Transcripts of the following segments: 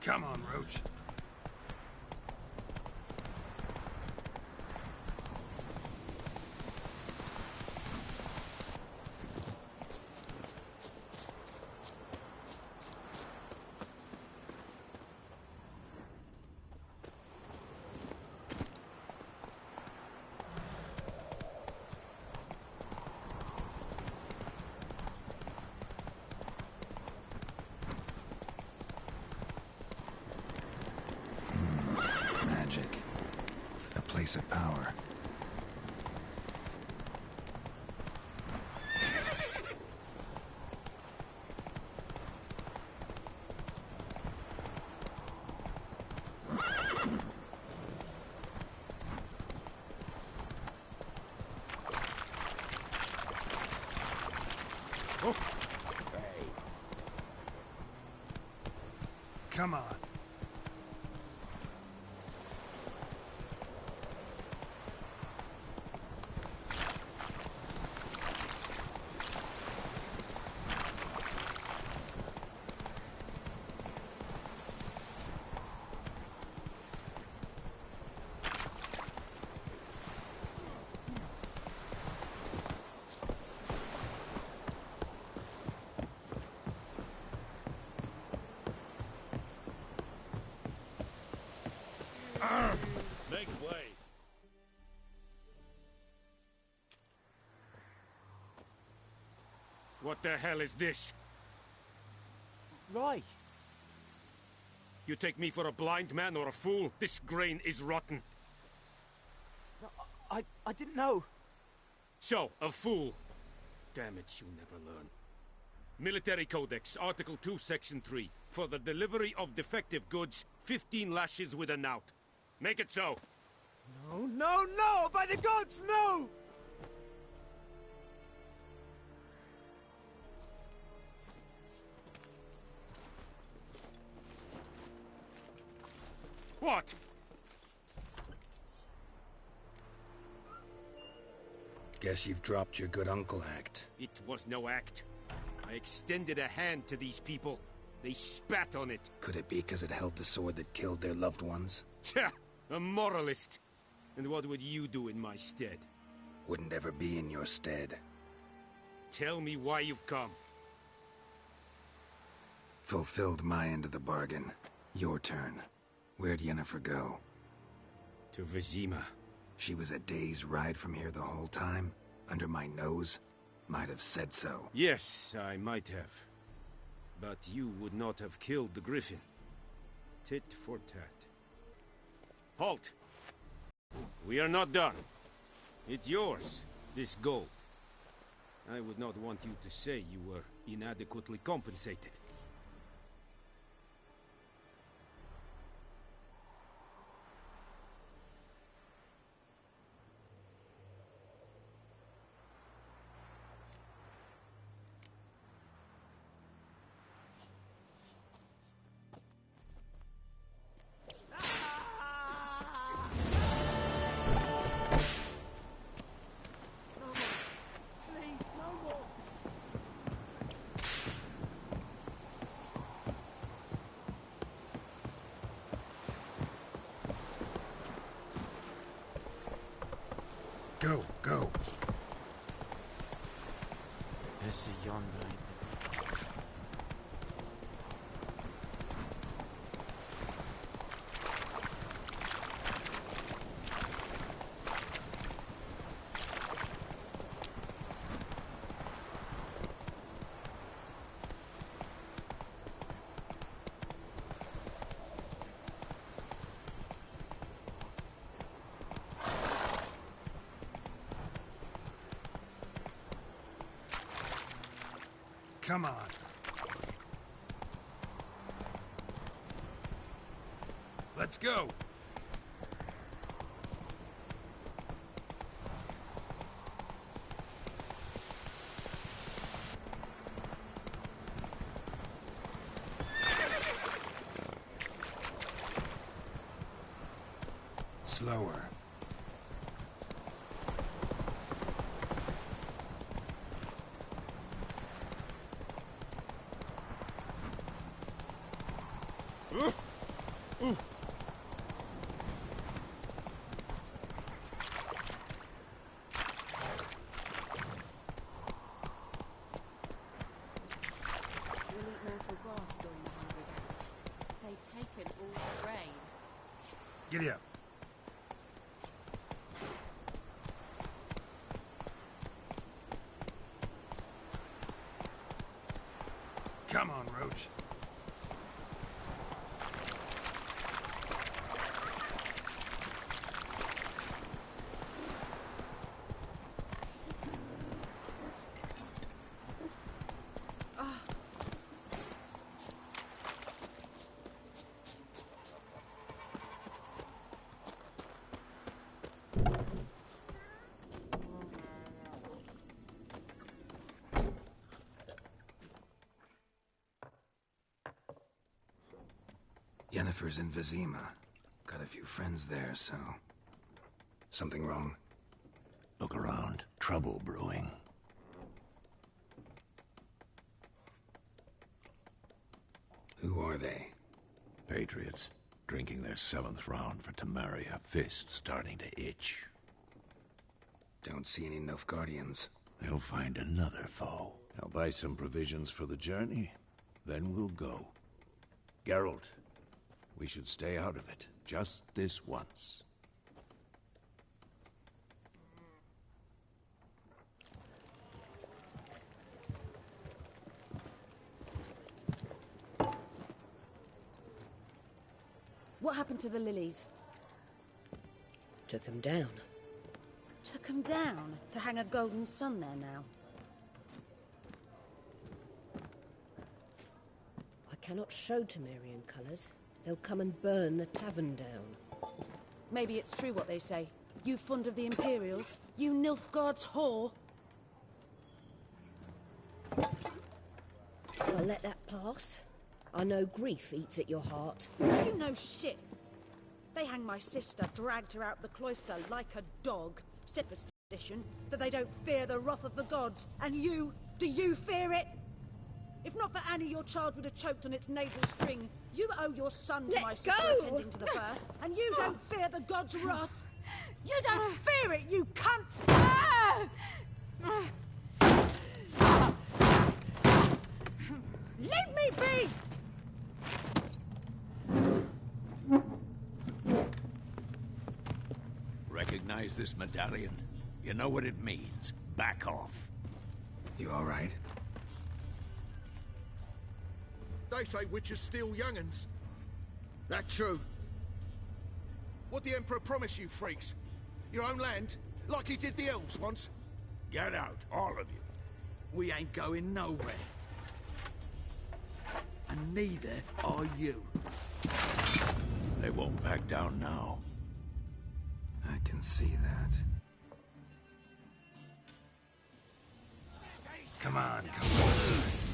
Come on, Roach. Magic. A place of power. Oh. Come on. Make way. What the hell is this? Right. You take me for a blind man or a fool? This grain is rotten. No, I didn't know. So, a fool. Damn it, you never learn. Military Codex, Article 2, Section 3. For the delivery of defective goods, 15 lashes with a knout. Make it so. No, no, no! By the gods, no! What? Guess you've dropped your good uncle act. It was no act. I extended a hand to these people. They spat on it. Could it be because it held the sword that killed their loved ones? Tja, a moralist. And what would you do in my stead? Wouldn't ever be in your stead. Tell me why you've come. Fulfilled my end of the bargain. Your turn. Where'd Yennefer go? To Vizima. She was a day's ride from here the whole time? Under my nose? Might have said so. Yes, I might have. But you would not have killed the Griffin. Tit for tat. Halt! We are not done. It's yours, this gold. I would not want you to say you were inadequately compensated. Go, go. Esse yonder. Come on. Let's go. Slower. eat myrtle grass during the Hungry Games. They've taken all the grain. Giddy up. Come on, Roach. Yennefer's in Vizima. Got a few friends there, so... Something wrong? Look around. Trouble brewing. Who are they? Patriots. Drinking their 7th round for Temeria. Fist starting to itch. Don't see any Nilfgaardians. They'll find another foe. I'll buy some provisions for the journey. Then we'll go. Geralt, we should stay out of it. Just this once. What happened to the lilies? Took him down. Took 'em down to hang a golden sun there now. I cannot show Temerian colours. They'll come and burn the tavern down. Maybe it's true what they say. You fond of the Imperials? You Nilfgaard's whore? I'll let that pass. I know grief eats at your heart. You know shit. They hang my sister, dragged her out the cloister like a dog. Superstition that they don't fear the wrath of the gods. And you, do you fear it? If not for Annie, your child would have choked on its navel string. You owe your son to Let my sister go! attending to the birth, and you don't fear the gods' wrath. You don't fear it, you cunt! Leave me be! Recognize this medallion? You know what it means. Back off. You all right? They say witches steal young'uns. That true? What the Emperor promise you, freaks? Your own land? Like he did the elves once? Get out, all of you. We ain't going nowhere. And neither are you. They won't back down now. I can see that. Come on, come on.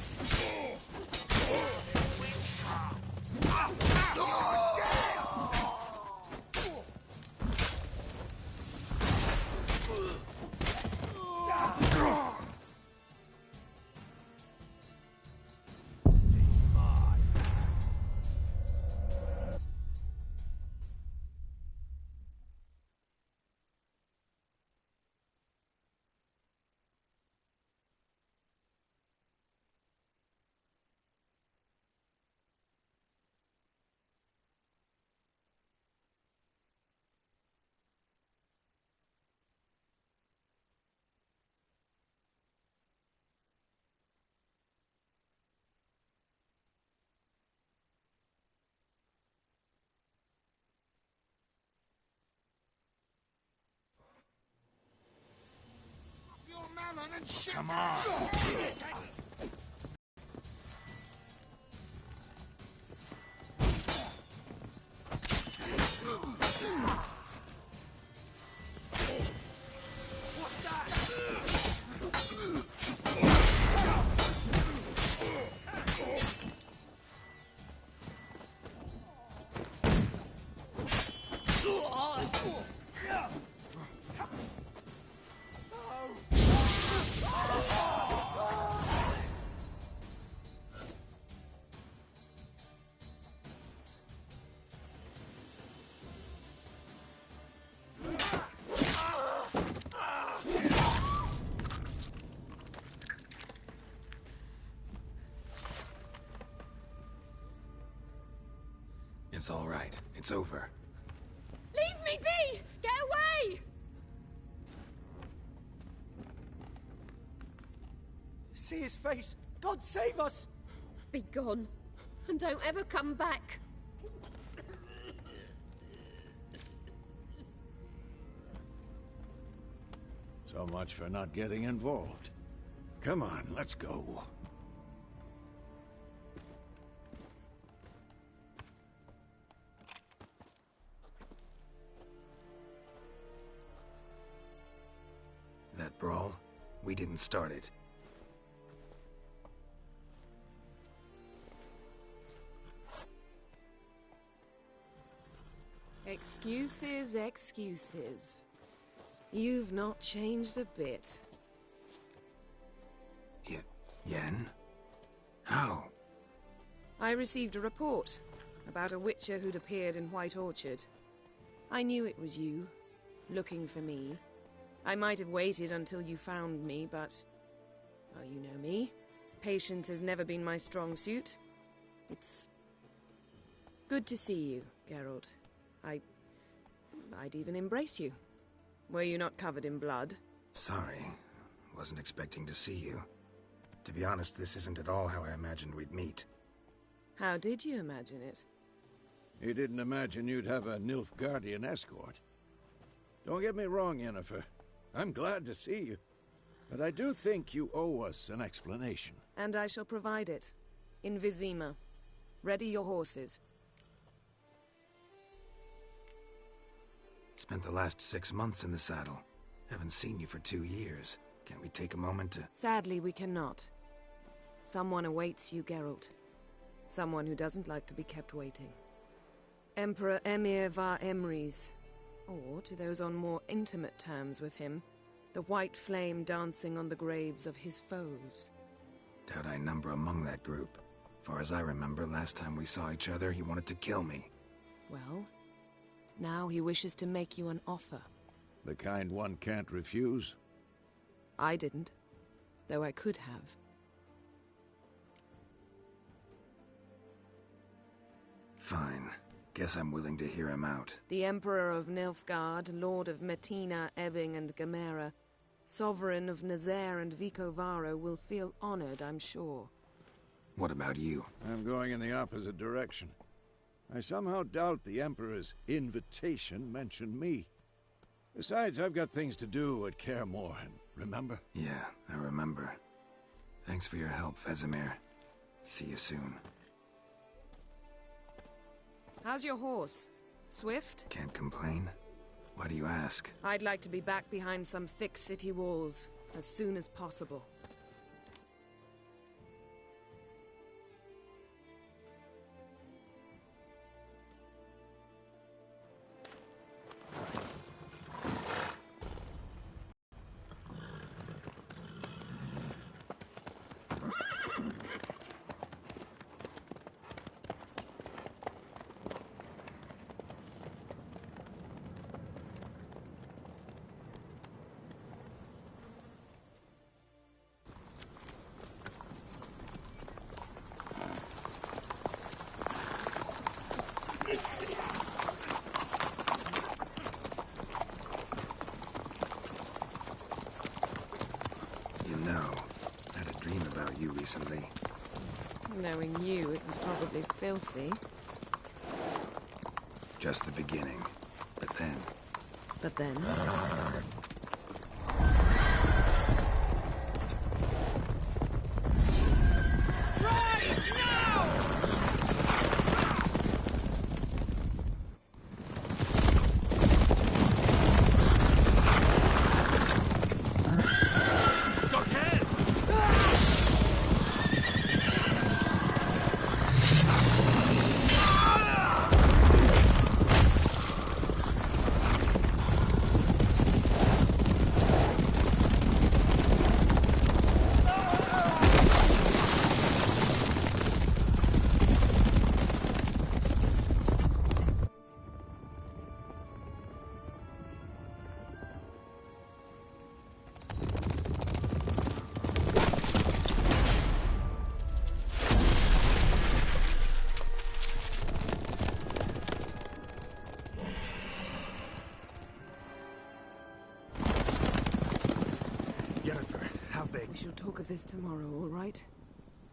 Come on. It's all right. It's over. Leave me be! Get away! See his face! God save us! Be gone. And don't ever come back. So much for not getting involved. Come on, let's go. That brawl, we didn't start it. Excuses, excuses. You've not changed a bit. Yen? How? I received a report about a witcher who'd appeared in White Orchard. I knew it was you, looking for me. I might have waited until you found me, but... well, you know me. Patience has never been my strong suit. It's... good to see you, Geralt. I'd even embrace you. Were you not covered in blood? Sorry. Wasn't expecting to see you. To be honest, this isn't at all how I imagined we'd meet. How did you imagine it? You didn't imagine you'd have a Nilfgaardian escort. Don't get me wrong, Yennefer. I'm glad to see you. But I do think you owe us an explanation. And I shall provide it. In Vizima. Ready your horses. Spent the last 6 months in the saddle. Haven't seen you for 2 years. Can't we take a moment to... Sadly, we cannot. Someone awaits you, Geralt. Someone who doesn't like to be kept waiting. Emperor Emir var Emrys. Or, to those on more intimate terms with him, the white flame dancing on the graves of his foes. Doubt I number among that group. Far as I remember, last time we saw each other, he wanted to kill me. Well, now he wishes to make you an offer. The kind one can't refuse? I didn't, though I could have. Fine. Guess I'm willing to hear him out. The Emperor of Nilfgaard, Lord of Metina, Ebbing and Gamera, Sovereign of Nazaire and Vicovaro will feel honored, I'm sure. What about you? I'm going in the opposite direction. I somehow doubt the Emperor's invitation mentioned me. Besides, I've got things to do at Kaer Morhen, remember? Yeah, I remember. Thanks for your help, Vesemir. See you soon. How's your horse? Swift? Can't complain. Why do you ask? I'd like to be back behind some thick city walls as soon as possible. Recently. Knowing you, it was probably filthy. Just the beginning. But then... But then? talk of this tomorrow, all right?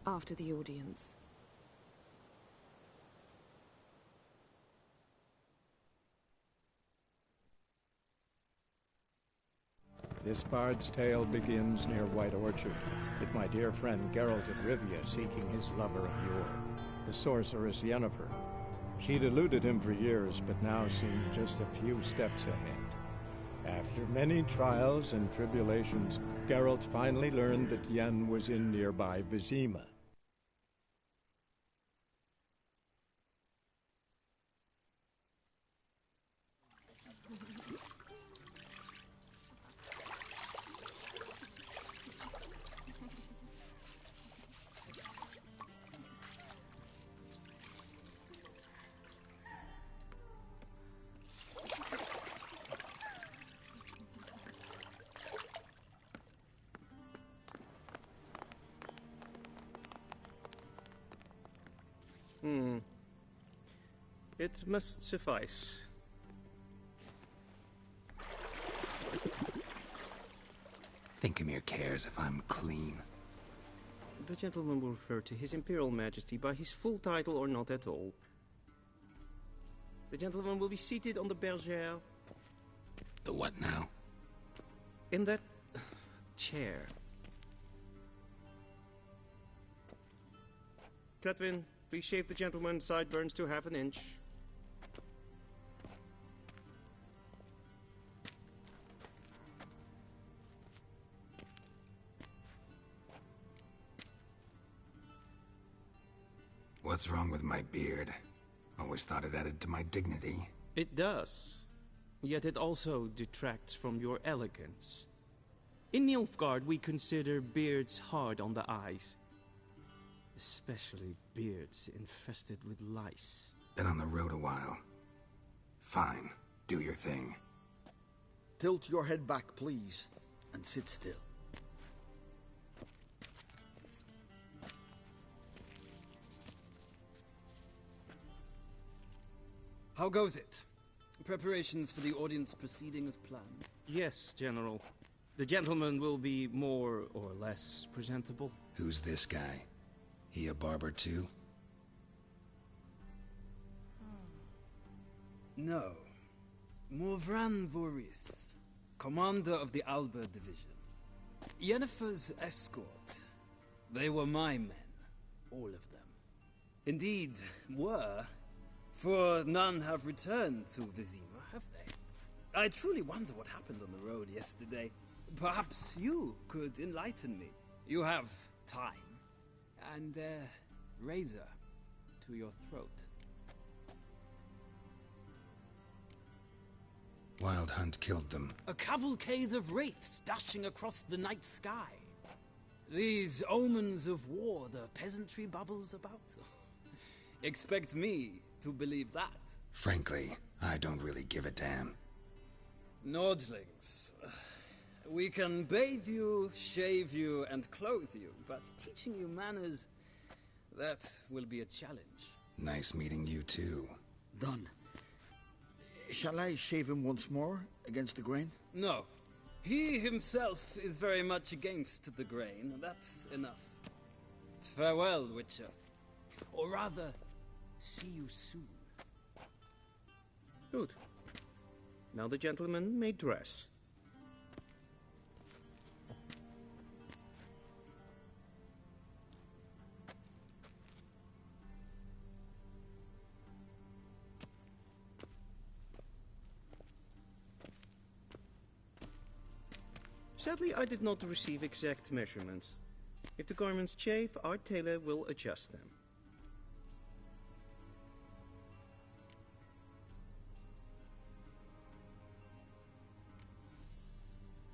After the audience. This bard's tale begins near White Orchard, with my dear friend Geralt of Rivia seeking his lover of yore, the sorceress Yennefer. She'd eluded him for years, but now seemed just a few steps ahead. After many trials and tribulations, Geralt finally learned that Yen was in nearby Vizima. It must suffice. Thinkamere cares if I'm clean. The gentleman will refer to His Imperial Majesty by his full title or not at all. The gentleman will be seated on the bergère. The what now? In that chair. Cletwin, please shave the gentleman's sideburns to half an inch. What's wrong with my beard? Always thought it added to my dignity. It does. Yet it also detracts from your elegance. In Nilfgaard, we consider beards hard on the eyes. Especially beards infested with lice. Been on the road a while. Fine. Do your thing. Tilt your head back, please, and sit still. How goes it? Preparations for the audience proceeding as planned? Yes, General. The gentleman will be more or less presentable. Who's this guy? He a barber too? No. Morvran Voorhis, commander of the Alba Division. Yennefer's escort. They were my men. All of them. Indeed, were. For none have returned to Vizima, have they? I truly wonder what happened on the road yesterday. Perhaps you could enlighten me. You have time. And a razor to your throat. Wild Hunt killed them. A cavalcade of wraiths dashing across the night sky. These omens of war the peasantry bubbles about. Expect me to believe that. Frankly, I don't really give a damn. Nordlings. We can bathe you, shave you, and clothe you, but teaching you manners, that will be a challenge. Nice meeting you too. Done. Shall I shave him once more, against the grain? No. He himself is very much against the grain. That's enough. Farewell, Witcher. Or rather, see you soon. Good. Now the gentleman may dress. Sadly, I did not receive exact measurements. If the garments chafe, our tailor will adjust them.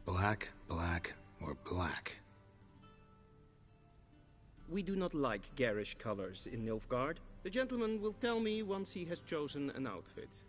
Black, black, or black? We do not like garish colors in Nilfgaard. The gentleman will tell me once he has chosen an outfit.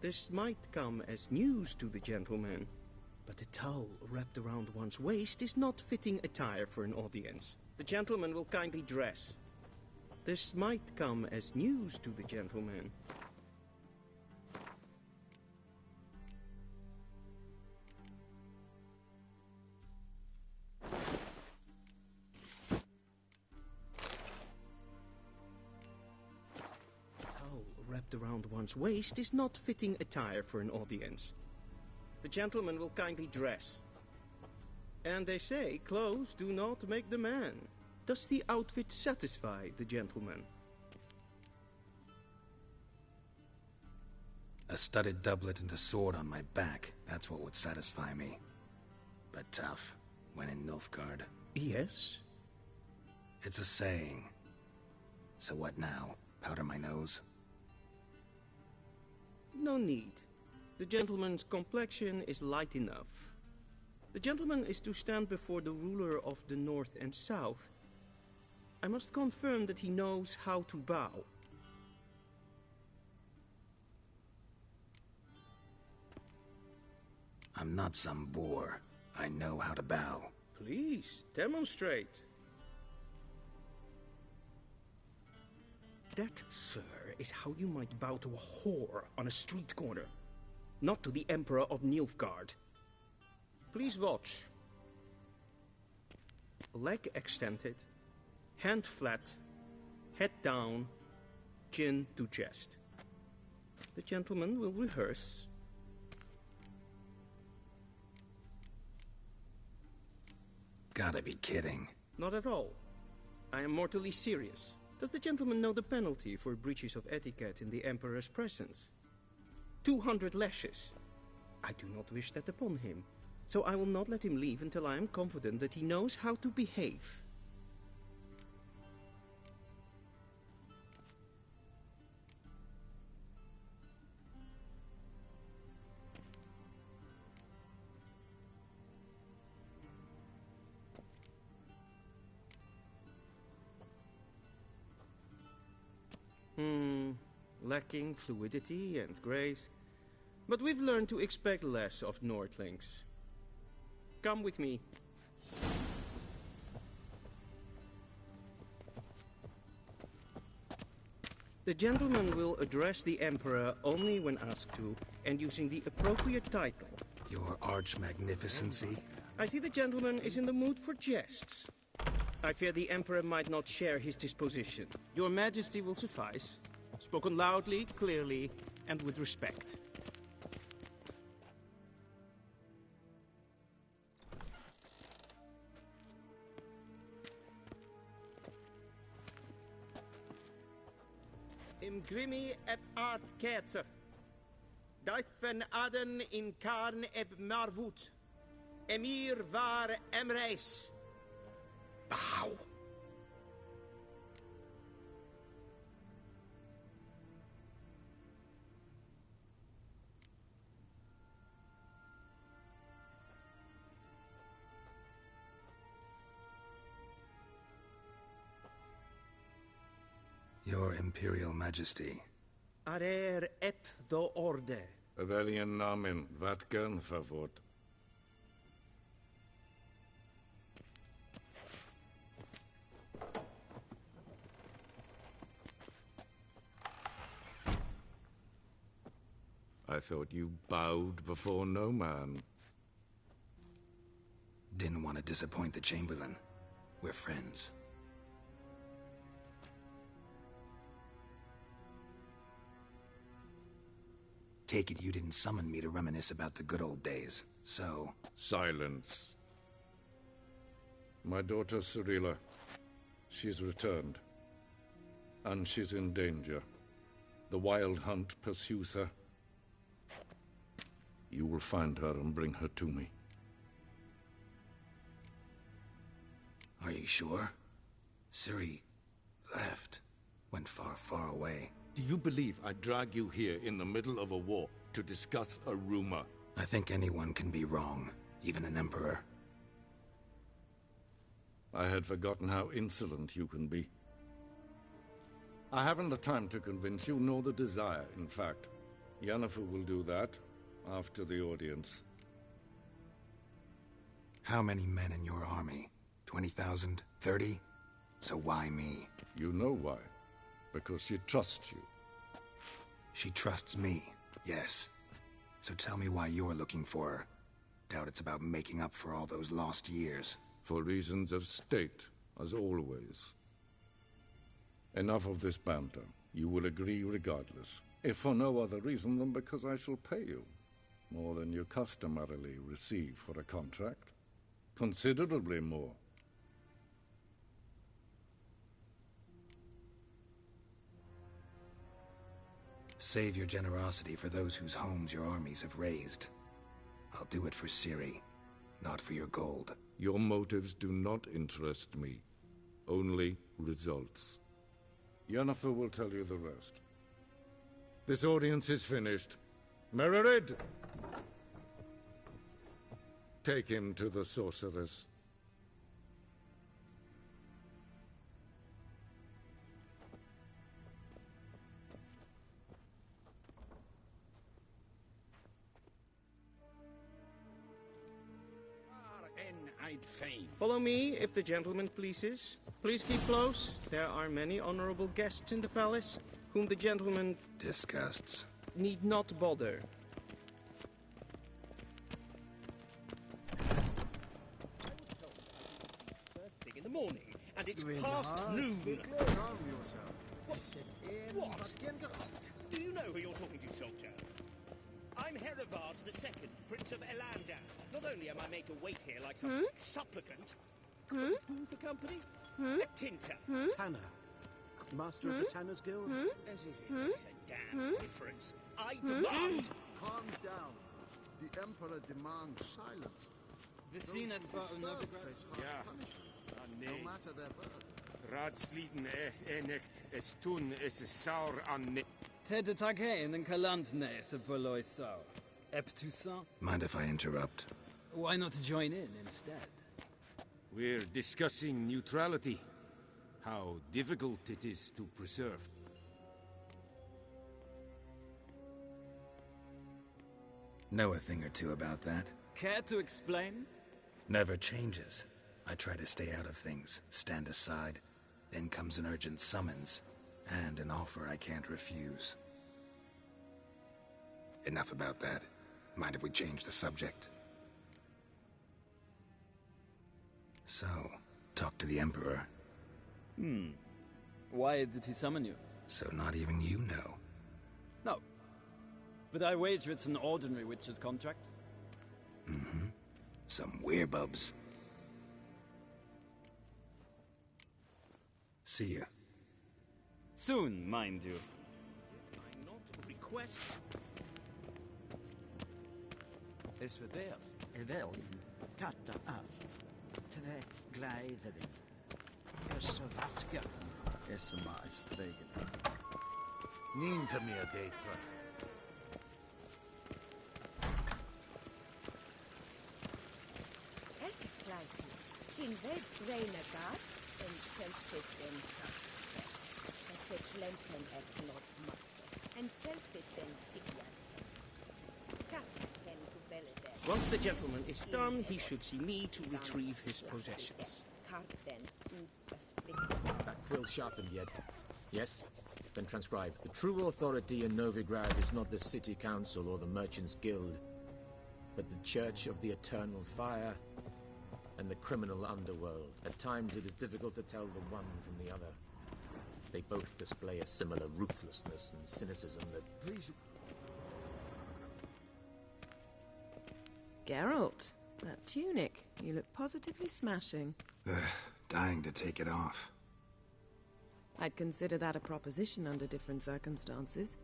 This might come as news to the gentleman, but a towel wrapped around one's waist is not fitting attire for an audience. The gentleman will kindly dress. This might come as news to the gentleman. Wrapped around one's waist is not fitting attire for an audience. The gentleman will kindly dress. And they say clothes do not make the man. Does the outfit satisfy the gentleman? A studded doublet and a sword on my back, that's what would satisfy me. But tough, when in Nilfgaard. Yes? It's a saying. So what now? Powder my nose? No need. The gentleman's complexion is light enough. The gentleman is to stand before the ruler of the North and South. I must confirm that he knows how to bow. I'm not some boor. I know how to bow. Please, demonstrate. That, sir, is how you might bow to a whore on a street corner, not to the Emperor of Nilfgaard. Please watch. Leg extended, hand flat, head down, chin to chest. The gentleman will rehearse. Gotta be kidding. Not at all. I am mortally serious. Does the gentleman know the penalty for breaches of etiquette in the Emperor's presence? 200 lashes. I do not wish that upon him, so I will not let him leave until I am confident that he knows how to behave. Lacking fluidity and grace. But we've learned to expect less of Nordlings. Come with me. The gentleman will address the Emperor only when asked to, and using the appropriate title. Your Arch-Magnificency? I see the gentleman is in the mood for jests. I fear the Emperor might not share his disposition. Your Majesty will suffice. Spoken loudly, clearly, and with respect. Imgrimi eb art ketzer. Daifen aden in karn eb marvut. Emir var emreis. Bow. Your Imperial Majesty. Arer ep the orde. Welchen Namen? Wat gern verwort? I thought you bowed before no man. Didn't want to disappoint the Chamberlain. We're friends. Take it you didn't summon me to reminisce about the good old days, so... Silence. My daughter Cirilla, she's returned. And she's in danger. The Wild Hunt pursues her. You will find her and bring her to me. Are you sure? Ciri left. Went far, far away. Do you believe I'd drag you here in the middle of a war to discuss a rumor? I think anyone can be wrong, even an emperor. I had forgotten how insolent you can be. I haven't the time to convince you, nor the desire, in fact. Yennefer will do that after the audience. How many men in your army? 20,000? 30? So why me? You know why. Because she trusts you. She trusts me, yes. So tell me why you're looking for her. Doubt it's about making up for all those lost years. For reasons of state, as always. Enough of this banter. You will agree regardless. If for no other reason than because I shall pay you. More than you customarily receive for a contract. Considerably more. Save your generosity for those whose homes your armies have razed. I'll do it for Ciri, not for your gold. Your motives do not interest me. Only results. Yennefer will tell you the rest. This audience is finished. Mererid! Take him to the sorceress. Follow me, if the gentleman pleases. Please keep close. There are many honorable guests in the palace, whom the gentleman... disgusts. ...need not bother. Big in the morning, and it's past noon. What? Do you know who you're talking to, soldier? I'm Herivard II, Prince of Elandan. Not only am I made to wait here like some supplicant, who for company? A tinter. Tanner. Master of the Tanners Guild? As if it makes a damn difference. I demand... Calm down. The Emperor demands silence. Vecinas var another Ja. No matter their birth. Radsliten enecht estun es saur an... Ted Taghain and Kalantne se verloy sau. Eptusan? Mind if I interrupt? Why not join in instead? We're discussing neutrality. How difficult it is to preserve. Know a thing or two about that? Care to explain? Never changes. I try to stay out of things, stand aside. Then comes an urgent summons, and an offer I can't refuse. Enough about that. Mind if we change the subject? So, talk to the Emperor. Why did he summon you? So not even you know. No. But I wager it's an ordinary witch's contract. Some werebubs. See ya. Soon, mind you. I'm not request. Is for death. Evel, katta af. Tre gleiderin. Så vatka. my stegen. Ninta mia deitra. Es kleidje. Geen weet renegaat en zelfit en kracht. Es plempen et not matte. En zelfit en signet. Kaspen kubelde. Once the gentleman is done, he should see me to retrieve his possessions. Karten That quill sharpened yet? Yes? Then transcribe. The true authority in Novigrad is not the City Council or the Merchants Guild, but the Church of the Eternal Fire and the criminal underworld. At times it is difficult to tell the one from the other. They both display a similar ruthlessness and cynicism that... Please. Geralt, that tunic. You look positively smashing. Dying to take it off. I'd consider that a proposition under different circumstances.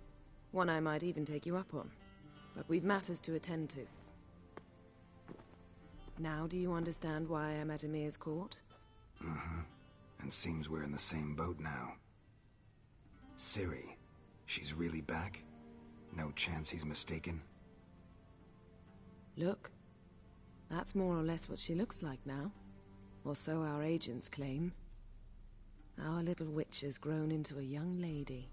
One I might even take you up on. But we've matters to attend to. Now do you understand why I'm at Emir's court? And seems we're in the same boat now. Ciri, she's really back? No chance he's mistaken? Look. That's more or less what she looks like now. Or so our agents claim. Our little witch has grown into a young lady.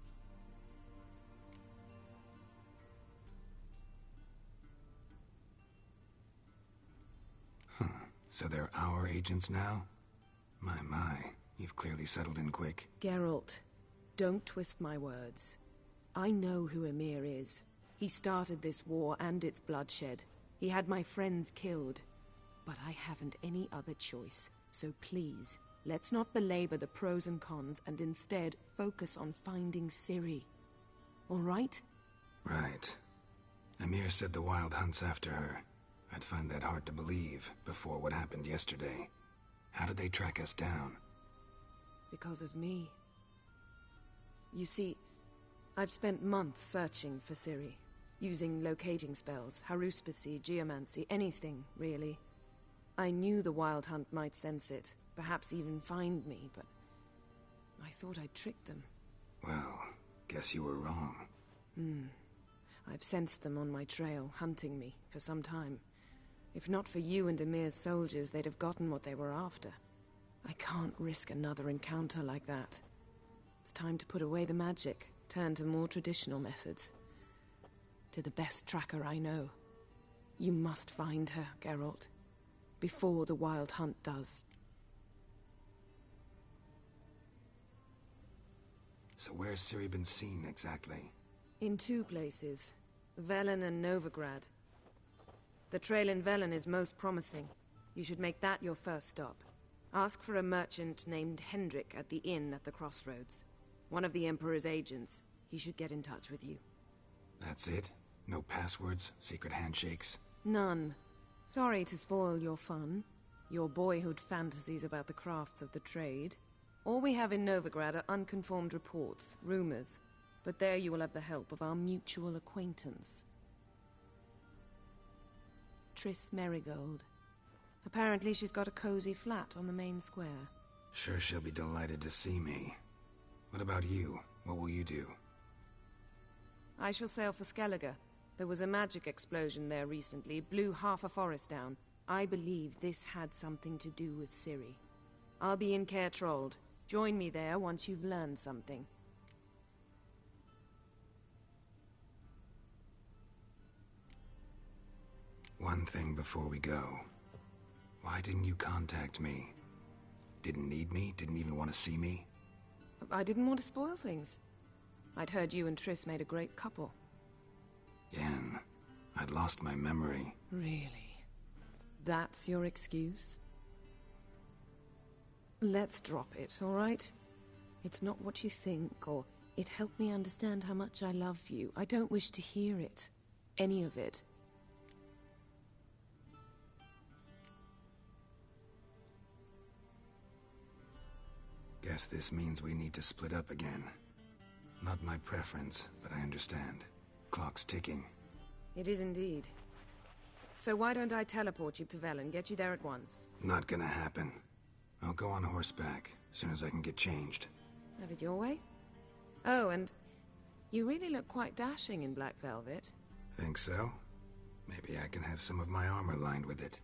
So they're our agents now? My, you've clearly settled in quick. Geralt, don't twist my words. I know who Emir is. He started this war and its bloodshed. He had my friends killed. But I haven't any other choice. So please, let's not belabor the pros and cons and instead focus on finding Ciri. All right? Right. Emir said the Wild Hunt's after her. I'd find that hard to believe before what happened yesterday. How did they track us down? Because of me. You see, I've spent months searching for Ciri, using locating spells, haruspicy, geomancy, anything, really. I knew the Wild Hunt might sense it, perhaps even find me, but I thought I'd tricked them. Well, guess you were wrong. I've sensed them on my trail, hunting me, for some time. If not for you and Emir's soldiers, they'd have gotten what they were after. I can't risk another encounter like that. It's time to put away the magic, turn to more traditional methods. To the best tracker I know. You must find her, Geralt. Before the Wild Hunt does. So where's Ciri been seen, exactly? In 2 places. Velen and Novigrad. The trail in Velen is most promising. You should make that your first stop. Ask for a merchant named Hendrik at the inn at the crossroads. One of the Emperor's agents. He should get in touch with you. That's it? No passwords? Secret handshakes? None. Sorry to spoil your fun. Your boyhood fantasies about the crafts of the trade. All we have in Novigrad are unconfirmed reports, rumors. But there you will have the help of our mutual acquaintance. Triss Merigold. Apparently she's got a cozy flat on the main square. Sure she'll be delighted to see me. What about you? What will you do? I shall sail for Skellige. There was a magic explosion there recently, blew half a forest down. I believe this had something to do with Ciri. I'll be in Caer Trolde. Join me there once you've learned something. One thing before we go. Why didn't you contact me? Didn't need me? Didn't even want to see me? I didn't want to spoil things. I'd heard you and Triss made a great couple. Yen, I'd lost my memory. Really? That's your excuse? Let's drop it, all right? It's not what you think, or it helped me understand how much I love you. I don't wish to hear it. Any of it. Guess this means we need to split up again. Not my preference, but I understand. Clock's ticking. It is indeed. So why don't I teleport you to Velen, get you there at once? Not gonna happen. I'll go on horseback, as soon as I can get changed. Have it your way? Oh, and you really look quite dashing in black velvet. Think so? Maybe I can have some of my armor lined with it.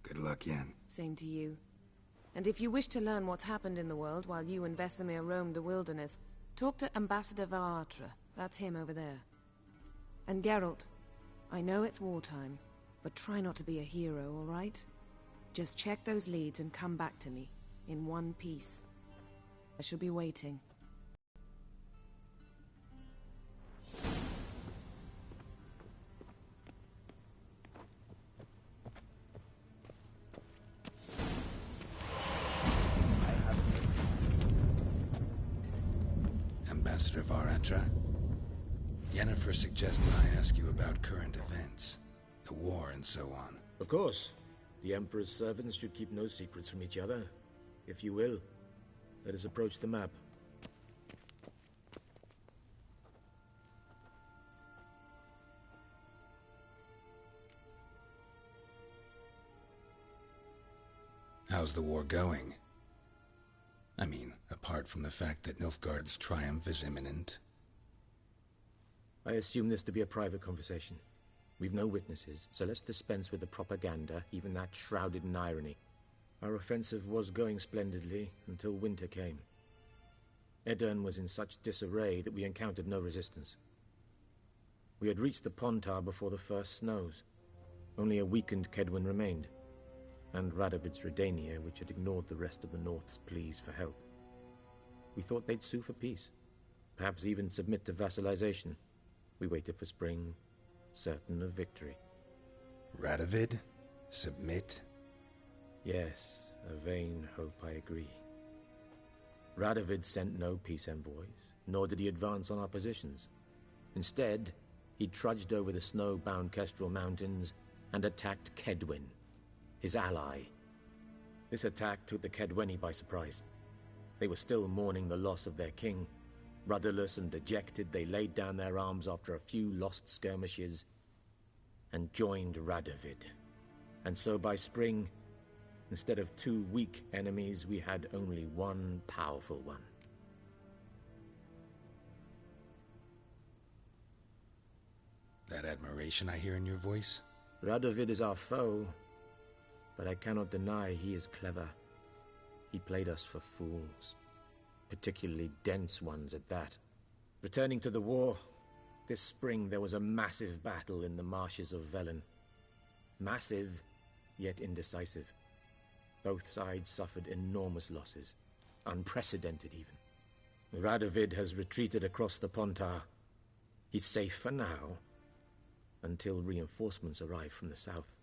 Good luck, Yen. Same to you. And if you wish to learn what's happened in the world while you and Vesemir roamed the wilderness, talk to Ambassador Varatra. That's him over there. And Geralt, I know it's wartime, but try not to be a hero, all right? Just check those leads and come back to me, in one piece. I shall be waiting. Ambassador Varatra, Yennefer suggested I ask you about current events, the war and so on. Of course. The Emperor's servants should keep no secrets from each other. If you will, let us approach the map. How's the war going? I mean, apart from the fact that Nilfgaard's triumph is imminent. I assume this to be a private conversation. We've no witnesses, so let's dispense with the propaganda, even that shrouded in irony. Our offensive was going splendidly until winter came. Edirn was in such disarray that we encountered no resistance. We had reached the Pontar before the first snows. Only a weakened Kedwin remained. and Radovid's Redania, which had ignored the rest of the North's pleas for help. We thought they'd sue for peace, perhaps even submit to vassalization. We waited for spring, certain of victory. Radovid? Submit? Yes, a vain hope, I agree. Radovid sent no peace envoys, nor did he advance on our positions. Instead, he trudged over the snow-bound Kestrel Mountains and attacked Kedwen, his ally. This attack took the Kedweni by surprise. They were still mourning the loss of their king. Rudderless and dejected, they laid down their arms after a few lost skirmishes and joined Radovid. And so by spring, instead of 2 weak enemies, we had only one powerful one. That admiration I hear in your voice? Radovid is our foe, but I cannot deny he is clever. He played us for fools, particularly dense ones at that. Returning to the war, this spring there was a massive battle in the marshes of Velen. Massive, yet indecisive. Both sides suffered enormous losses, unprecedented even. Radovid has retreated across the Pontar. He's safe for now, until reinforcements arrive from the south.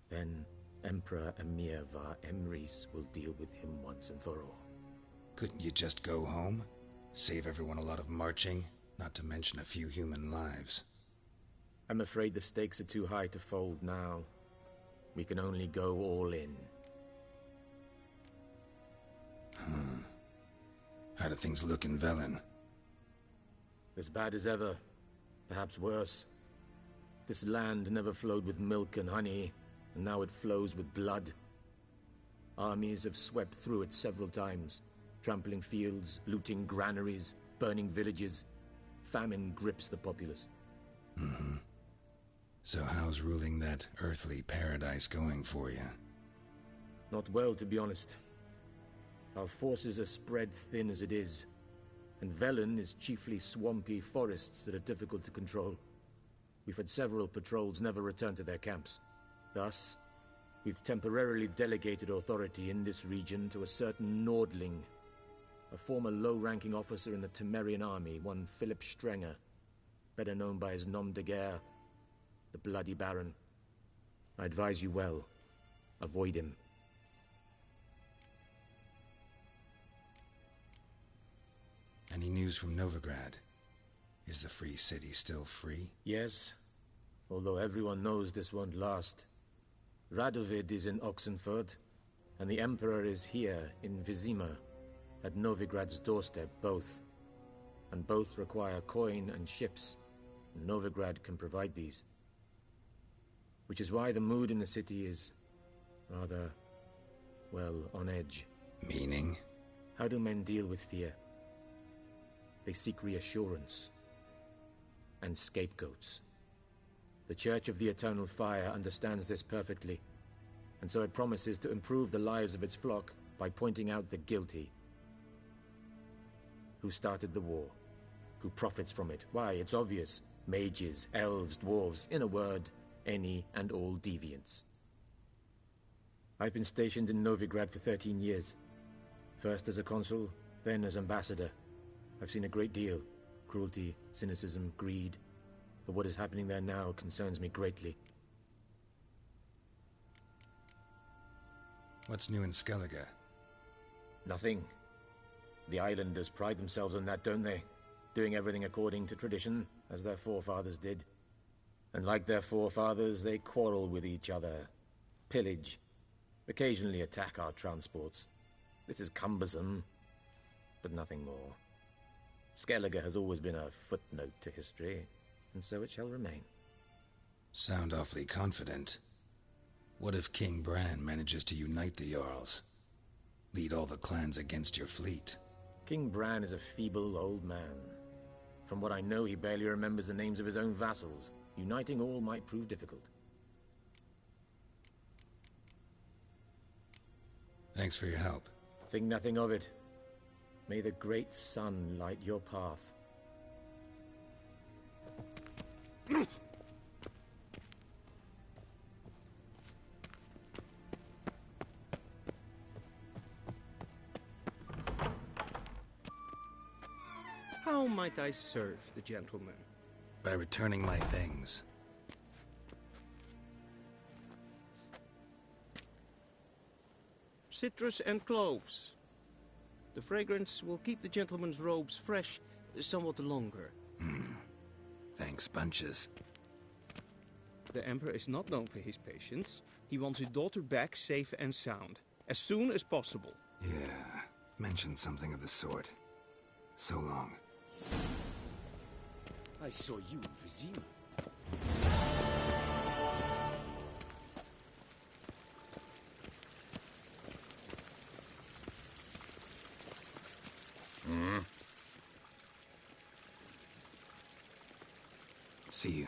Then Emperor Emir var Emrys will deal with him once and for all. Couldn't you just go home? Save everyone a lot of marching, not to mention a few human lives. I'm afraid the stakes are too high to fold now. We can only go all in. How do things look in Velen? As bad as ever, perhaps worse. This land never flowed with milk and honey, and now it flows with blood. Armies have swept through it several times, trampling fields, looting granaries, burning villages. Famine grips the populace. So how's ruling that earthly paradise going for you? Not well, to be honest. Our forces are spread thin as it is, and Velen is chiefly swampy forests that are difficult to control. We've had several patrols never return to their camps. Thus, we've temporarily delegated authority in this region to a certain Nordling, a former low-ranking officer in the Temerian army, one Philip Strenger, better known by his nom de guerre, the Bloody Baron. I advise you well. Avoid him. Any news from Novigrad? Is the free city still free? Yes, although everyone knows this won't last. Radovid is in Oxenford, and the Emperor is here in Vizima, at Novigrad's doorstep, both. And both require coin and ships, and Novigrad can provide these. Which is why the mood in the city is rather, well, on edge. Meaning? How do men deal with fear? They seek reassurance and scapegoats. The Church of the Eternal Fire understands this perfectly, and so it promises to improve the lives of its flock by pointing out the guilty. Who started the war? Who profits from it? Why, it's obvious. Mages, elves, dwarves, in a word, any and all deviants. I've been stationed in Novigrad for 13 years. First as a consul, then as ambassador. I've seen a great deal. Cruelty, cynicism, greed. But what is happening there now concerns me greatly. What's new in Skellige? Nothing. The islanders pride themselves on that, don't they? Doing everything according to tradition, as their forefathers did. And like their forefathers, they quarrel with each other, pillage, occasionally attack our transports. This is cumbersome, but nothing more. Skellige has always been a footnote to history, and so it shall remain. Sound awfully confident. What if King Bran manages to unite the Jarls? Lead all the clans against your fleet? King Bran is a feeble old man. From what I know, he barely remembers the names of his own vassals. Uniting all might prove difficult. Thanks for your help. Think nothing of it. May the great sun light your path. How might I serve the gentleman? By returning my things. Citrus and cloves. The fragrance will keep the gentleman's robes fresh somewhat longer. Thanks, bunches. The Emperor is not known for his patience. He wants his daughter back safe and sound, as soon as possible. Yeah, mentioned something of the sort. So long. I saw you in Vizima. See you.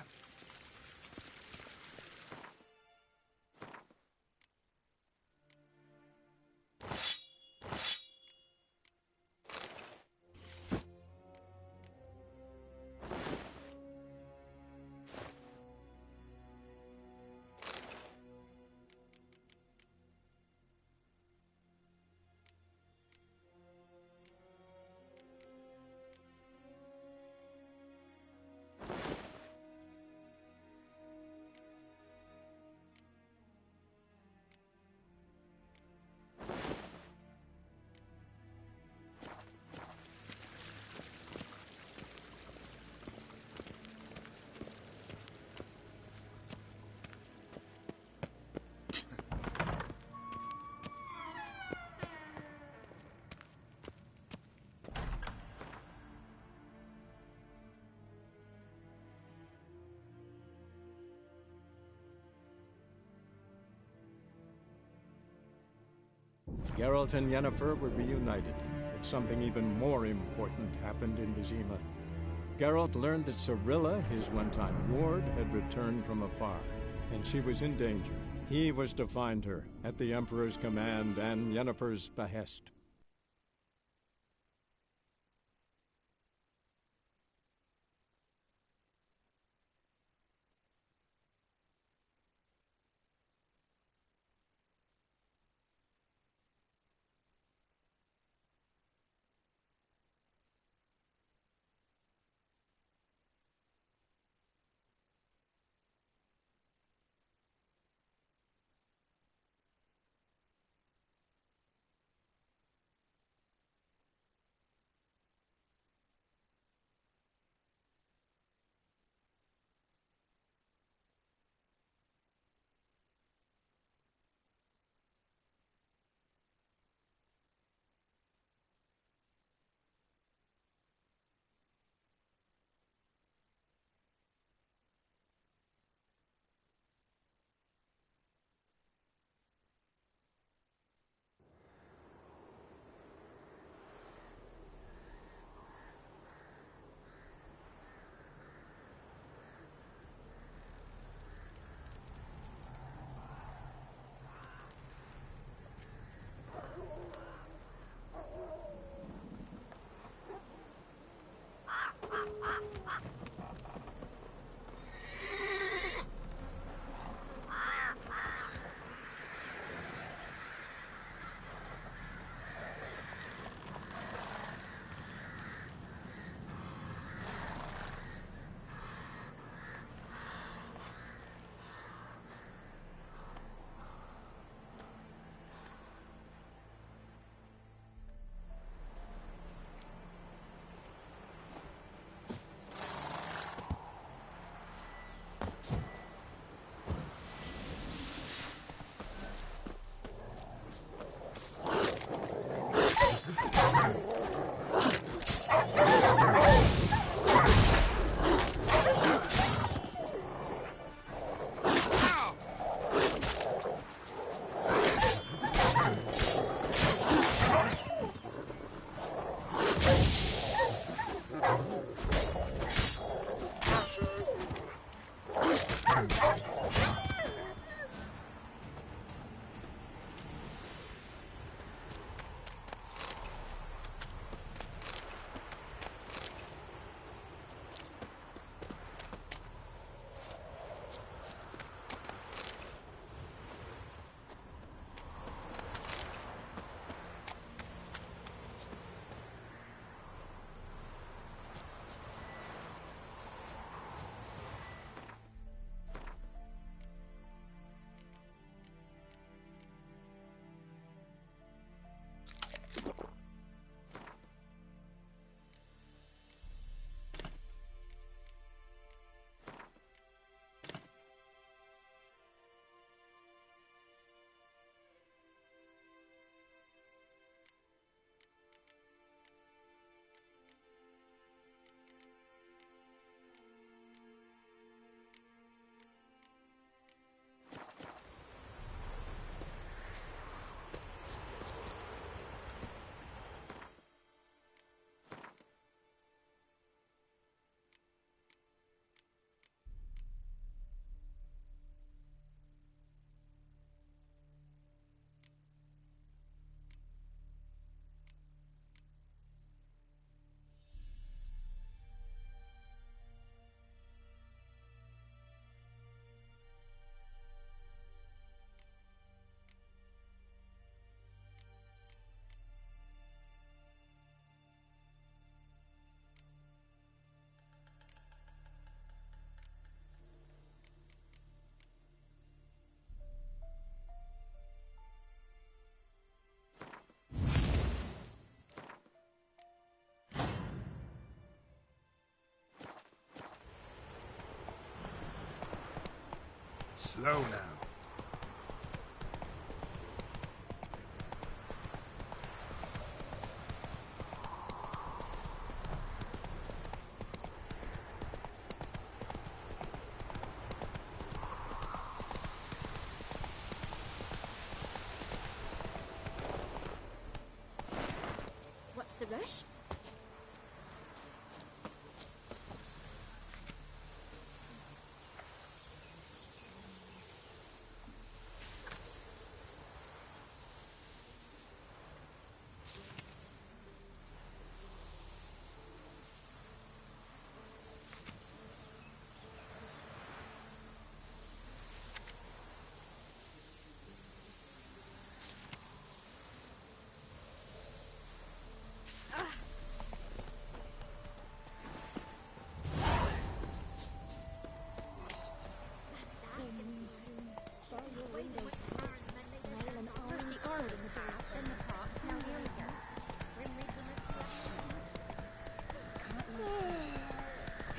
Geralt and Yennefer were reunited, but something even more important happened in Vizima. Geralt learned that Cirilla, his one-time ward, had returned from afar, and she was in danger. He was to find her, at the Emperor's command and Yennefer's behest. Slow now. What's the rush?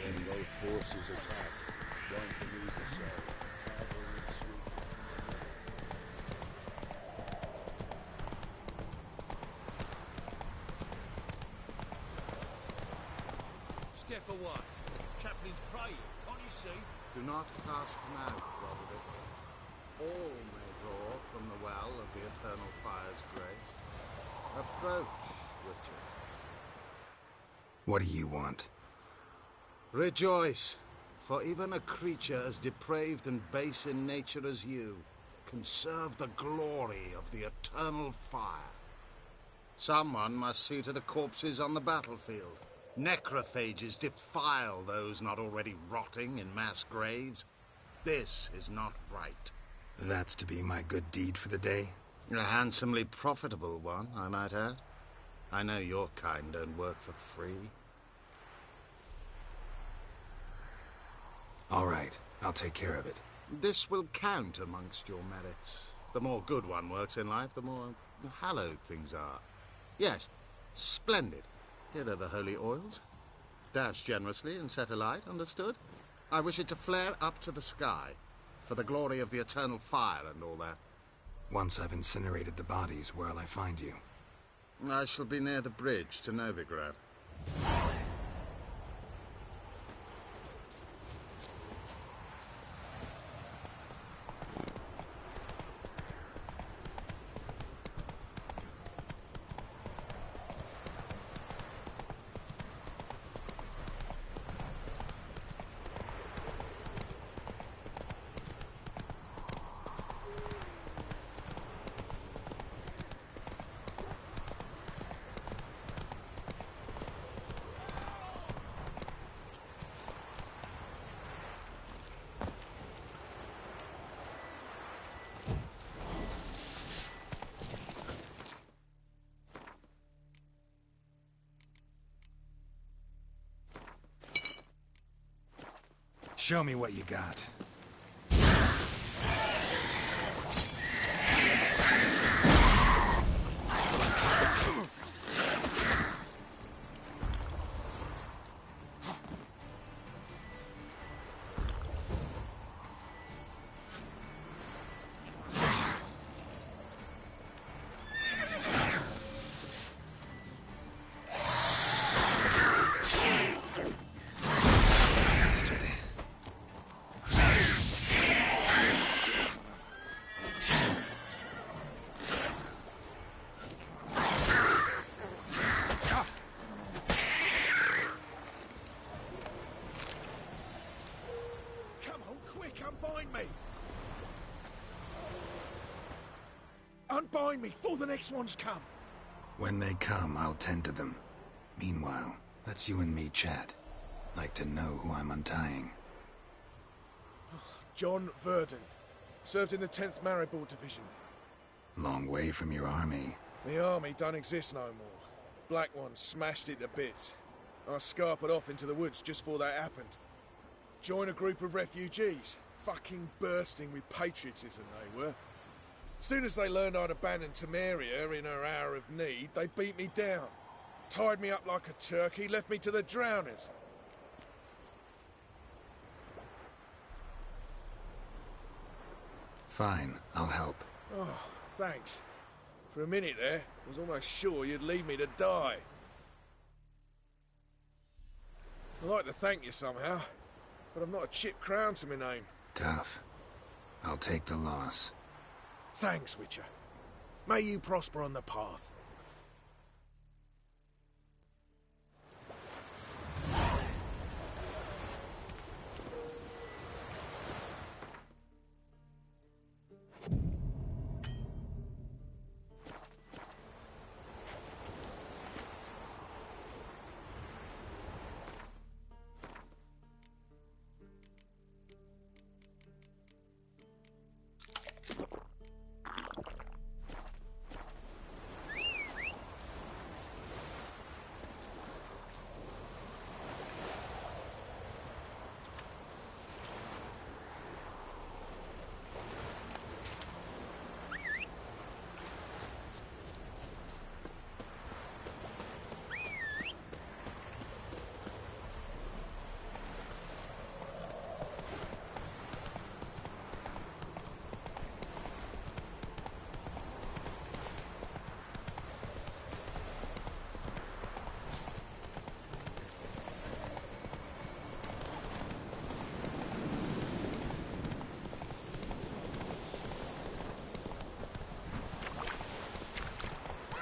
When both forces attacked, one from either side. Cavalry swoop. Step away. Chaplain's praying, can't you see? Do not cast him out, Roderick. All may draw from the well of the Eternal Fire's grace. Approach, Witcher. What do you want? Rejoice, for even a creature as depraved and base in nature as you can serve the glory of the Eternal Fire. Someone must see to the corpses on the battlefield. Necrophages defile those not already rotting in mass graves. This is not right. That's to be my good deed for the day? A handsomely profitable one, I might add. I know your kind don't work for free. All right, I'll take care of it. This will count amongst your merits. The more good one works in life, the more hallowed things are. Yes, splendid. Here are the holy oils. Dash generously and set alight, understood? I wish it to flare up to the sky, for the glory of the Eternal Fire and all that. Once I've incinerated the bodies, where'll I find you? I shall be near the bridge to Novigrad. Show me what you got. Unbind me before the next ones come. When they come, I'll tend to them. Meanwhile, let's you and me chat. Like to know who I'm untying. John Verdon. Served in the 10th Maribor Division. Long way from your army. The army don't exist no more. Black One smashed it to bits. I scarpered off into the woods just before that happened. Joined a group of refugees. Fucking bursting with patriotism they were. Soon as they learned I'd abandoned Temeria in her hour of need, they beat me down. Tied me up like a turkey, left me to the drowners. Fine, I'll help. Oh, thanks. For a minute there, I was almost sure you'd leave me to die. I'd like to thank you somehow, but I've not a chipped crown to my name. Tough. I'll take the loss. Thanks, Witcher. May you prosper on the path.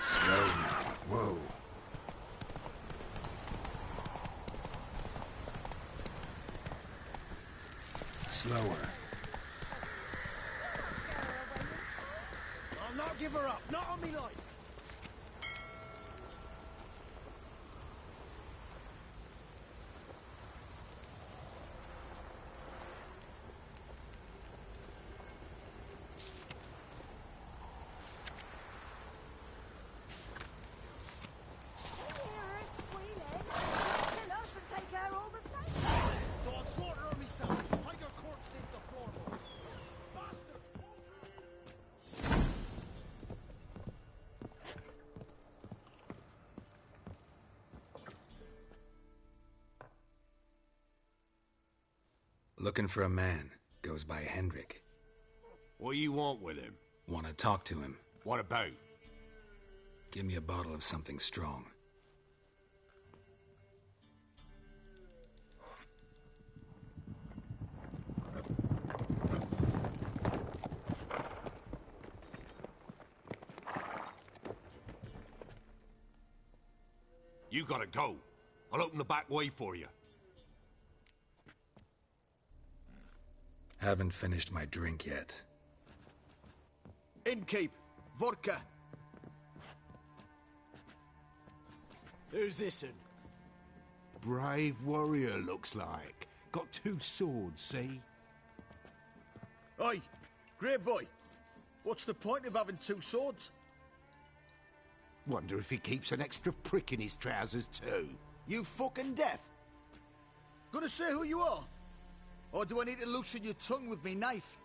Slow now. Whoa. Slower. I'll not give her up. Not on me life. So I'll slaughter her myself. Hide her corpse in the floorboards. Bastard! Looking for a man. Goes by Hendrik. What do you want with him? Want to talk to him. What about? Give me a bottle of something strong. You gotta go. I'll open the back way for you. Haven't finished my drink yet. Innkeep, vodka. Who's this in? Brave warrior, looks like. Got 2 swords, see? Oi, great boy. What's the point of having 2 swords? Wonder if he keeps an extra prick in his trousers, too. You fucking deaf? Gonna say who you are? Or do I need to loosen your tongue with me knife?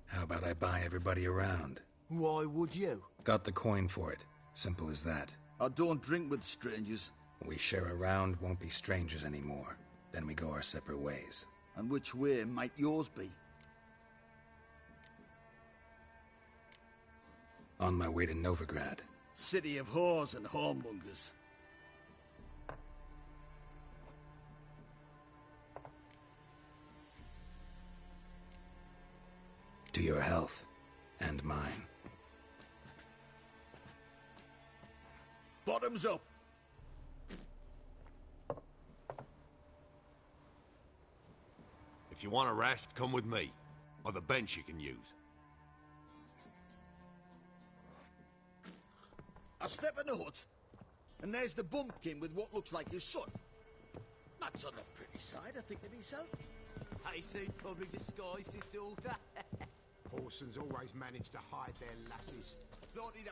How about I buy everybody around? Why would you? Got the coin for it. Simple as that. I don't drink with strangers. We share a round, won't be strangers anymore. Then we go our separate ways. And which way might yours be? On my way to Novigrad. City of whores and whoremongers. To your health. And mine. Bottoms up! If you want a rest, come with me. Or the bench you can use. I step in the hut, and there's the bumpkin with what looks like his son. That's on the pretty side, I think to myself. He's probably disguised his daughter. Horsons always manage to hide their lasses. Thought he'd...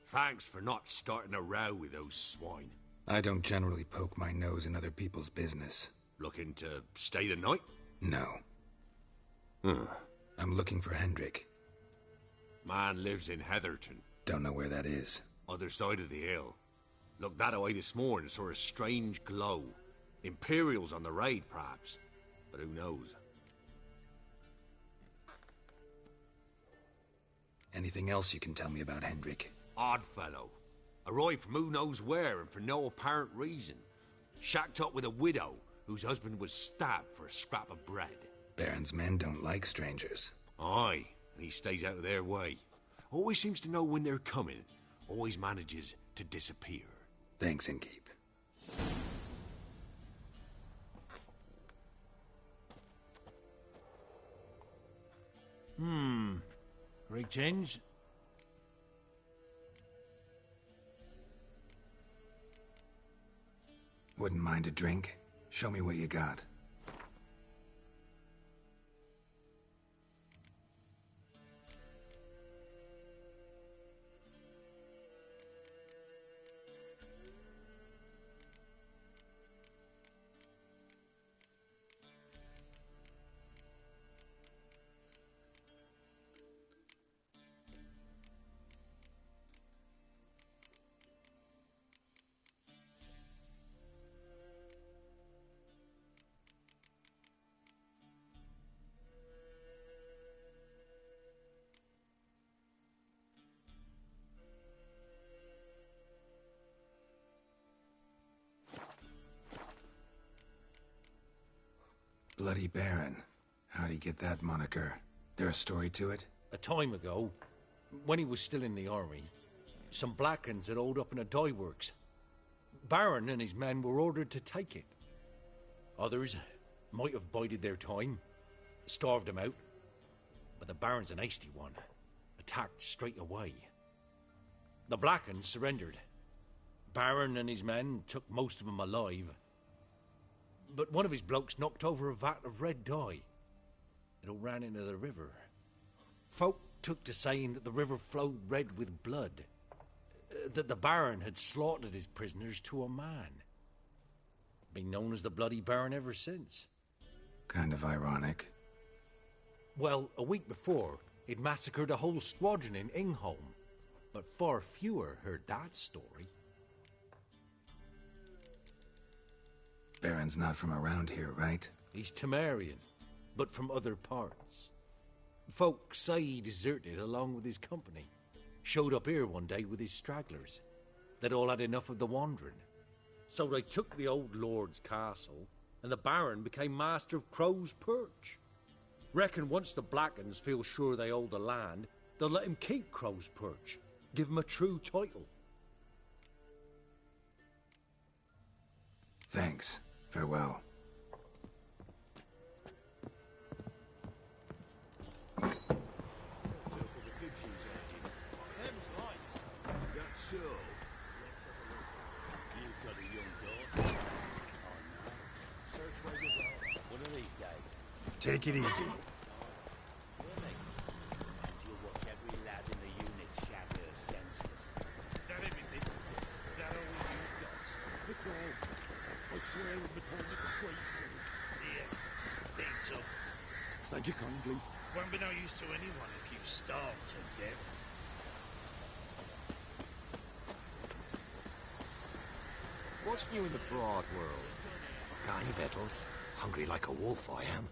Thanks for not starting a row with those swine. I don't generally poke my nose in other people's business. Looking to stay the night? No. I'm looking for Hendrik. Man lives in Heatherton. Don't know where that is. Other side of the hill. Looked that way this morning, saw a strange glow. Imperials on the raid, perhaps. But who knows? Anything else you can tell me about Hendrik? Odd fellow. Arrived from who knows where and for no apparent reason. Shacked up with a widow whose husband was stabbed for a scrap of bread. Baron's men don't like strangers. Aye, and he stays out of their way. Always seems to know when they're coming. Always manages to disappear. Thanks, Innkeep. Greetings. Wouldn't mind a drink? Show me what you got. Bloody Baron. How'd he get that moniker? There a story to it? A time ago, when he was still in the army, some Blackens had holed up in a dye works. Baron and his men were ordered to take it. Others might have bided their time, starved them out. But the Baron's an hasty one. Attacked straight away. The Blackens surrendered. Baron and his men took most of them alive. But one of his blokes knocked over a vat of red dye. It all ran into the river. Folk took to saying that the river flowed red with blood. That the Baron had slaughtered his prisoners to a man. Been known as the Bloody Baron ever since. Kind of ironic. Well, a week before, he'd massacred a whole squadron in Ingholm. But far fewer heard that story. Baron's not from around here, right? He's Temerian, but from other parts. Folk say he deserted along with his company. Showed up here one day with his stragglers. They'd all had enough of the wandering. So they took the old lord's castle, and the Baron became master of Crow's Perch. Reckon once the Blackens feel sure they hold the land, they'll let him keep Crow's Perch. Give him a true title. Thanks. Farewell. Take it easy. I swear with my tongue it was great, sir. Yeah, beats up. Thank you kindly. Won't be no use to anyone if you starve to death. What's new in the broad world? Got any victuals? Hungry like a wolf, I am.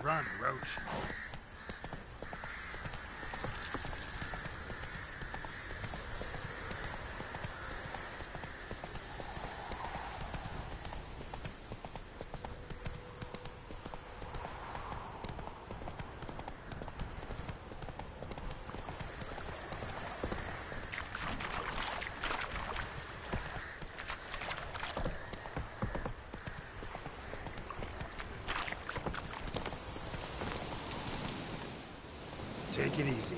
Run, Roach. Take it easy.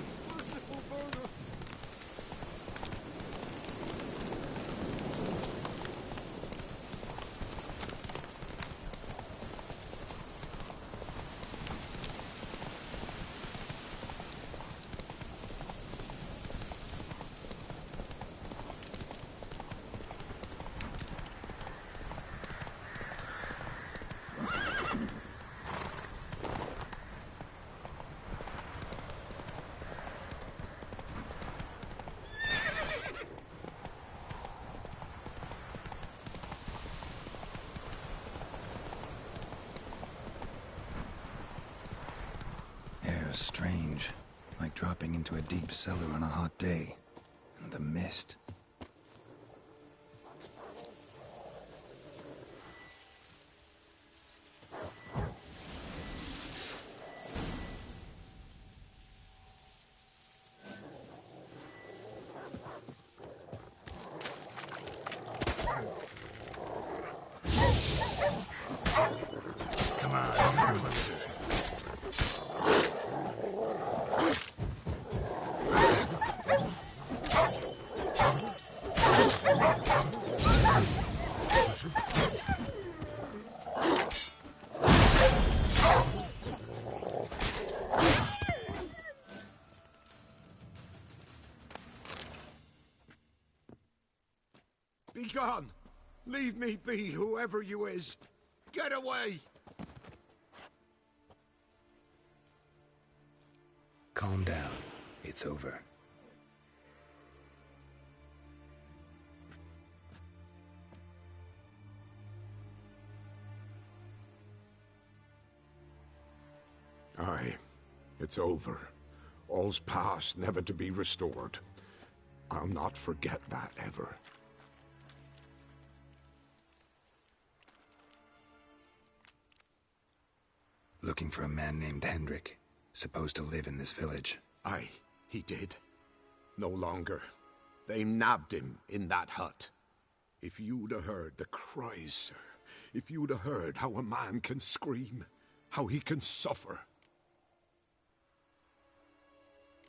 strange. Like dropping into a deep cellar on a hot day. And the mist. Be gone! Leave me be, whoever you is! Get away! Calm down. It's over. Aye, it's over. All's past, never to be restored. I'll not forget that ever. Looking for a man named Hendrik, supposed to live in this village. Aye, he did. No longer. They nabbed him in that hut. If you'd have heard the cries, sir, if you'd have heard how a man can scream, how he can suffer.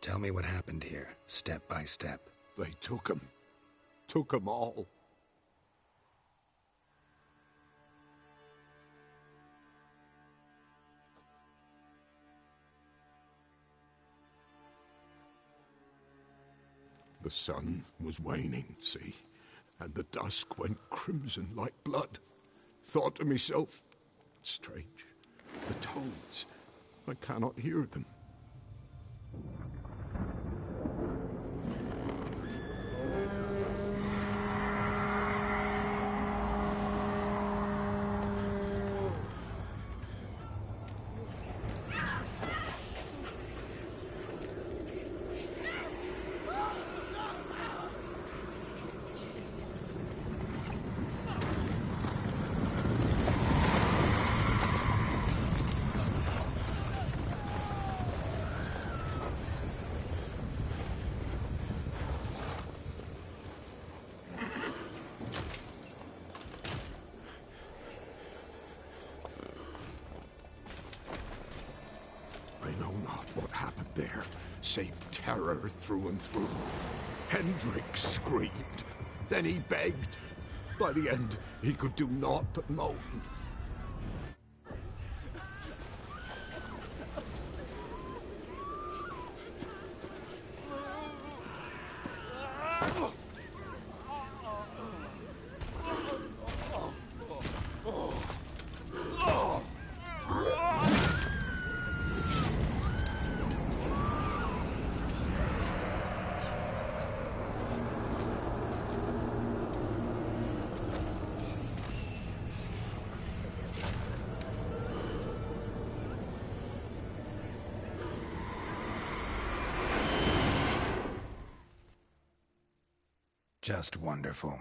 Tell me what happened here, step by step. They took him. Took him all. The sun was waning, see, and the dusk went crimson like blood. Thought to myself, strange, the toads, I cannot hear them. Save terror through and through. Hendrik screamed. Then he begged. By the end, he could do naught but moan. Just wonderful.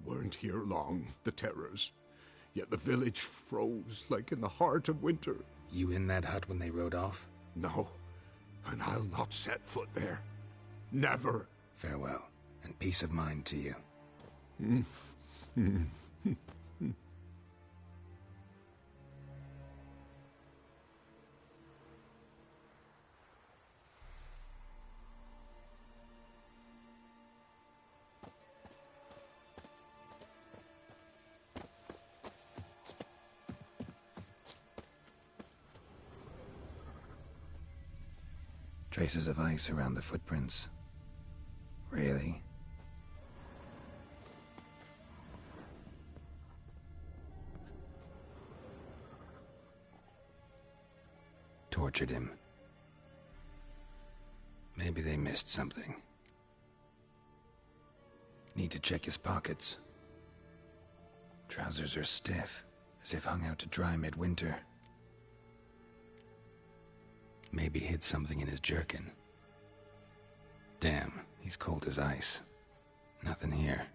Weren't here long, the terrors. Yet the village froze like in the heart of winter. You in that hut when they rode off? No, and I'll not set foot there. Never. Farewell, and peace of mind to you. Traces of ice around the footprints. Really? Tortured him. Maybe they missed something. Need to check his pockets. Trousers are stiff, as if hung out to dry midwinter. Maybe hid something in his jerkin. Damn, he's cold as ice. Nothing here.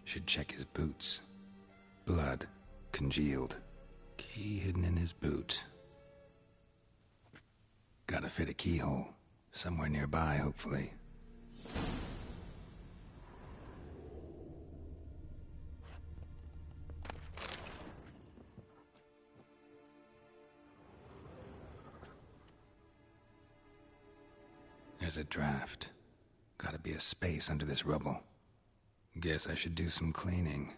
Should check his boots. Blood, congealed. Key hidden in his boot. Gotta fit a keyhole. Somewhere nearby, hopefully. There's a draft. Gotta be a space under this rubble. Guess I should do some cleaning.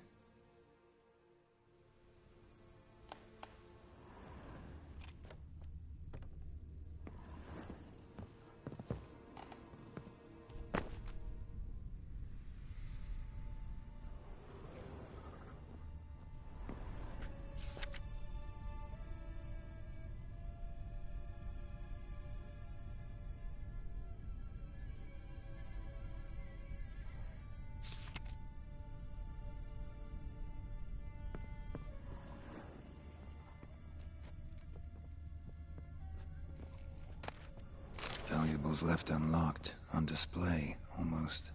Valuables left unlocked, on display, almost.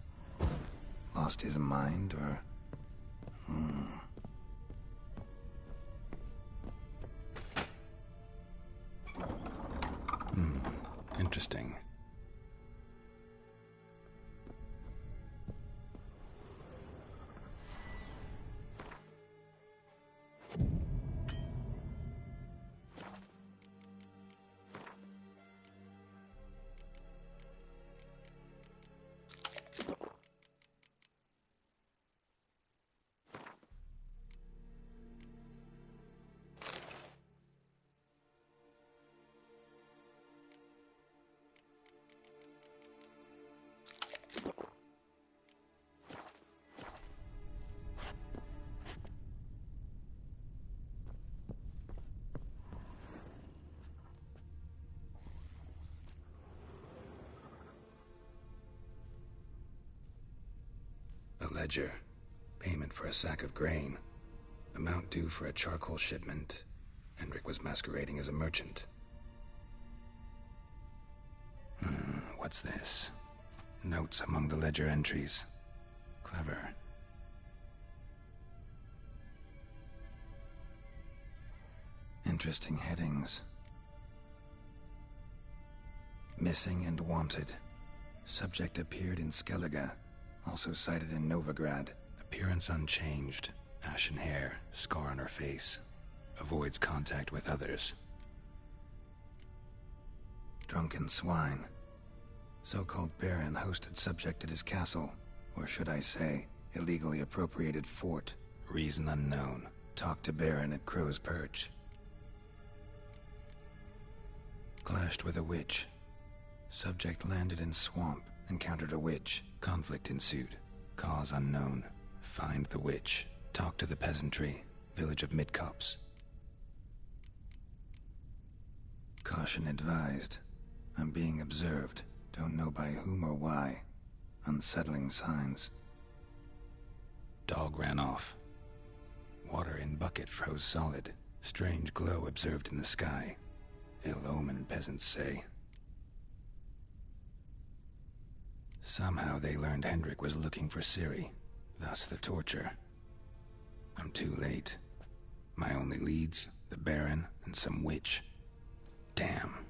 Lost his mind, or... Interesting. A ledger. Payment for a sack of grain. Amount due for a charcoal shipment. Hendrik was masquerading as a merchant. What's this? Notes among the ledger entries. Clever. Interesting headings. Missing and wanted. Subject appeared in Skellige. Also cited in Novigrad. Appearance unchanged. Ashen hair, scar on her face. Avoids contact with others. Drunken swine. So-called Baron hosted subject at his castle. Or should I say, illegally appropriated fort. Reason unknown. Talked to Baron at Crow's Perch. Clashed with a witch. Subject landed in swamp. Encountered a witch. Conflict ensued. Cause unknown. Find the witch. Talk to the peasantry. Village of Midcopse. Caution advised. I'm being observed. Don't know by whom or why. Unsettling signs. Dog ran off. Water in bucket froze solid. Strange glow observed in the sky. Ill omen, peasants say. Somehow they learned Hendrik was looking for Ciri. Thus the torture. I'm too late. My only leads, the Baron and some witch. Damn.